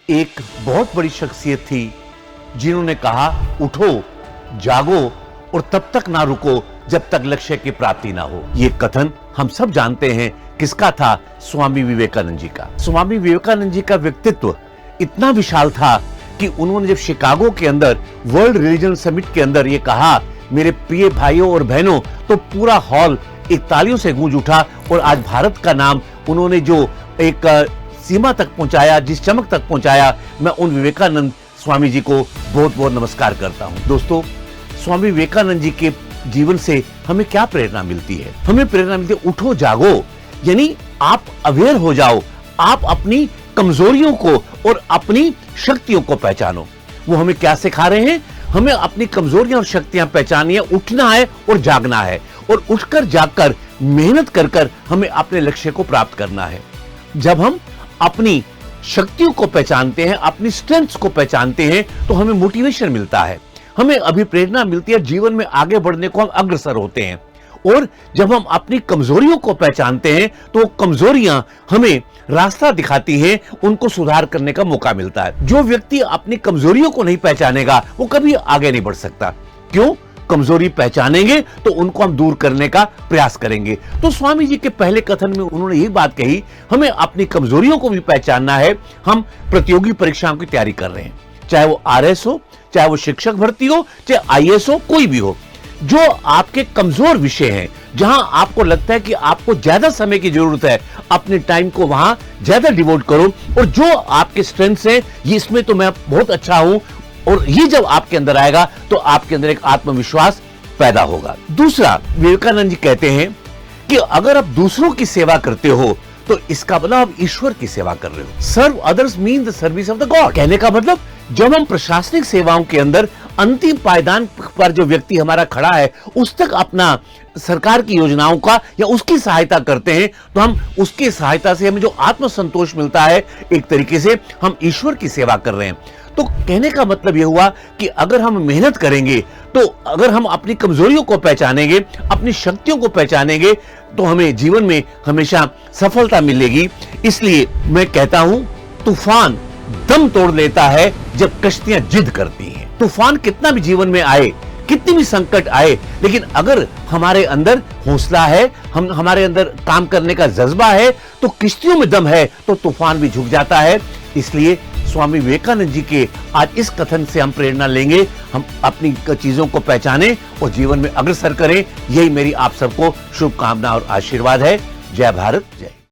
एक बहुत बड़ी शख्सियत थी जिन्होंने कहा, उठो, जागो और तब तक ना रुको जब तक लक्ष्य की प्राप्ति ना हो। ये कथन हम सब जानते हैं किसका था? स्वामी विवेकानंद जी का। स्वामी विवेकानंद जी का व्यक्तित्व इतना विशाल था कि उन्होंने जब शिकागो के अंदर वर्ल्ड रिलीजन समिट के अंदर ये कहा, मेरे प्रिय भाइयों और बहनों, तो पूरा हॉल एक तालियों से गूंज उठा और आज भारत का नाम उन्होंने जो एक सीमा तक पहुंचाया, जिस चमक तक पहुंचाया, मैं उन विवेकानंद स्वामी जी को बहुत बहुत नमस्कार करता हूं। दोस्तों, स्वामी विवेकानंद जी के जीवन से हमें क्या प्रेरणा मिलती है? हमें प्रेरणा मिलती है, उठो जागो, यानी आप अवेयर हो जाओ, आप अपनी कमजोरियों को और अपनी शक्तियों को पहचानो। वो हमें क्या सिखा रहे हैं? हमें अपनी कमजोरियां और शक्तियां पहचाननी है, उठना है और जागना है, और उठकर जागकर मेहनत कर कर हमें अपने लक्ष्य को प्राप्त करना है। जब हम अपनी शक्तियों को पहचानते हैं, अपनी स्ट्रेंथ्स को पहचानते हैं, तो हमें मोटिवेशन मिलता है, हमें अभिप्रेरणा मिलती है, जीवन में आगे बढ़ने को हम अग्रसर होते हैं। और जब हम अपनी कमजोरियों को पहचानते हैं तो कमजोरियां हमें रास्ता दिखाती हैं, उनको सुधार करने का मौका मिलता है। जो व्यक्ति अपनी कमजोरियों को नहीं पहचानेगा वो कभी आगे नहीं बढ़ सकता। क्यों? कमजोरी पहचानेंगे तो उनको हम दूर करने का प्रयास करेंगे। तो स्वामी जी के पहले कथन में उन्होंने यही बात कही, हमें अपनी कमजोरियों को भी पहचानना है। हम प्रतियोगी परीक्षाओं की तैयारी कर रहे हैं, चाहे वो आरएस हो, चाहे वो शिक्षक भर्ती हो, चाहे आईएएस हो, कोई भी हो। जो आपके कमजोर विषय हैं, जहां आपको लगता है कि आपको ज्यादा समय की जरूरत है, अपने टाइम को वहां ज्यादा डिवोट करो। और जो आपके स्ट्रेंथ्स हैं, ये इसमें तो मैं बहुत अच्छा हूं, और ये जब आपके अंदर आएगा तो आपके अंदर एक आत्मविश्वास पैदा होगा। दूसरा, विवेकानंद जी कहते हैं कि अगर आप दूसरों की सेवा करते हो तो इसका मतलब आप ईश्वर की सेवा कर रहे हो। Serve others mean the service of the God. कहने का मतलब, जब हम प्रशासनिक सेवाओं के अंदर अंतिम पायदान पर जो व्यक्ति हमारा खड़ा है उस तक अपना सरकार की योजनाओं का या उसकी सहायता करते हैं, तो हम उसकी सहायता से हमें जो आत्मसंतोष मिलता है, एक तरीके से हम ईश्वर की सेवा कर रहे हैं। तो कहने का मतलब यह हुआ कि अगर हम मेहनत करेंगे, तो अगर हम अपनी कमजोरियों को पहचानेंगे, अपनी शक्तियों को पहचानेंगे, तो हमें जीवन में हमेशा सफलता मिलेगी। इसलिए मैं कहता हूं, तूफान दम तोड़ लेता है जब कश्तियां जिद करती हैं। तूफान कितना भी जीवन में आए, कितनी भी संकट आए, लेकिन अगर हमारे अंदर हौसला है, हमारे अंदर काम करने का जज्बा है, तो किश्तियों में दम है, तो तूफान भी झुक जाता है। इसलिए स्वामी विवेकानंद जी के आज इस कथन से हम प्रेरणा लेंगे, हम अपनी चीजों को पहचानें और जीवन में अग्रसर करें। यही मेरी आप सबको शुभकामना और आशीर्वाद है। जय भारत, जय।